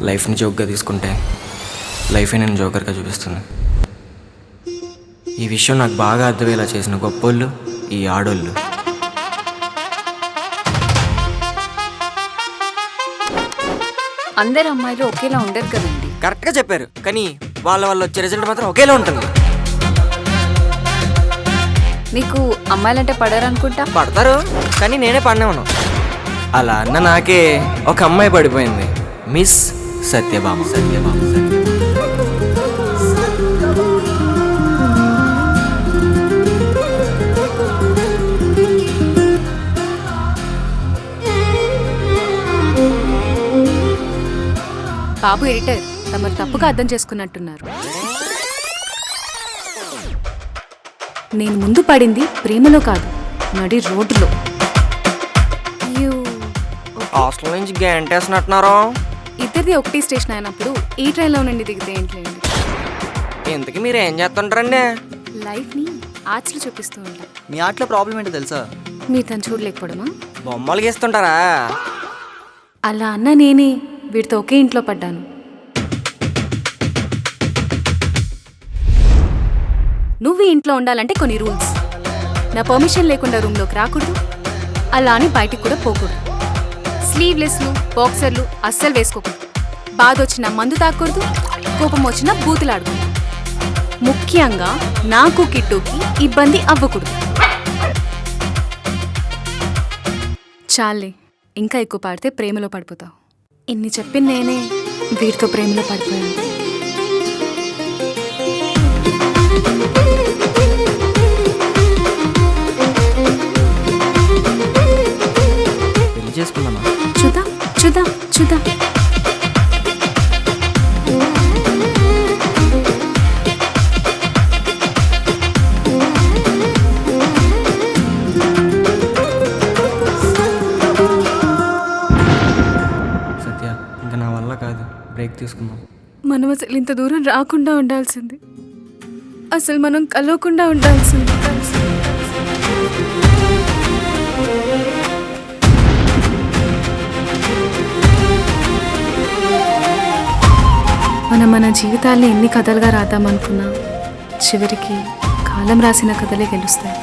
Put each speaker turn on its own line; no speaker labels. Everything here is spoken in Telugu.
లైఫ్ని జోక్గా తీసుకుంటే లైఫే నేను జోకర్గా చూపిస్తుంది. ఈ విషయం నాకు బాగా అర్థమయ్యేలా చేసిన గొప్పోళ్ళు ఈ ఆడోళ్ళు.
అందరు అమ్మాయిలు ఒకేలా ఉండరు కదండి.
కరెక్ట్గా చెప్పారు, కానీ వాళ్ళ వచ్చే రిజల్ట్ మాత్రం ఒకేలా ఉంటుంది.
నీకు అమ్మాయిలంటే పడరు అనుకుంటా.
పడతారు, కానీ నేనే పడినాను. అలా అన్న నాకే ఒక అమ్మాయి పడిపోయింది, మిస్ సత్యభామ.
బాబు ఎడిటర్ తమరు తప్పుగా అర్థం చేసుకున్నట్టున్నారు. నేను ముందు పడింది ప్రేమలో కాదు, నడి రోడ్డులో.
హాస్టల్ నుంచి గంటేసినట్టున్నారో.
ఇద్దరిది ఒకటి స్టేషన్ అయినప్పుడు ఈ ట్రైన్లో నుండి దిగితే ఏంట్లేండి.
ఇంతకీ మీరు ఏం చేస్తుంటారండి?
లైఫ్ని ఆర్ట్స్లో చూపిస్తూ ఉంటా.
మీ ఆర్ట్లో ప్రాబ్లం ఏంటో తెలుసా?
మీరు తను చూడలేకపోవడమా?
బొమ్మలు గీస్తుంటారా?
అలా అన్నా నేనే వీడితో ఒకే ఇంట్లో పడ్డాను. నువ్వు ఇంట్లో ఉండాలంటే కొన్ని రూల్స్. నా పర్మిషన్ లేకుండా రూమ్లోకి రాకూడదు, అలా అని బయటికి కూడా పోకూడదు. స్లీవ్లెస్లు బాక్సర్లు అస్సలు వేసుకోకూడదు. బాధ వచ్చినా మందు తాకూడదు, కోపం వచ్చినా బూతులాడకూడదు. ముఖ్యంగా నాకు కిట్టుకి ఇబ్బంది అవ్వకూడదు. చాలే, ఇంకా ఎక్కువ పాడితే ప్రేమలో పడిపోతావు. ఇన్ని చెప్పిన నేనే వీడితో ప్రేమలో పడిపోయాను.
పెళ్లి చేసుకుందామా?
చూద్దాం చూద్దాం చూద్దాం.
సత్య, ఇంకా నా వల్ల కాదు, బ్రేక్ తీసుకుందాం.
మనం అసలు ఇంత దూరం రాకుండా ఉండాల్సింది, అసలు మనం కలవకుండా ఉండాల్సింది. మనం మన జీవితాల్ని ఎన్ని కథలుగా రాద్దామనుకున్నా చివరికి కాలం రాసిన కథలే గెలుస్తాయి.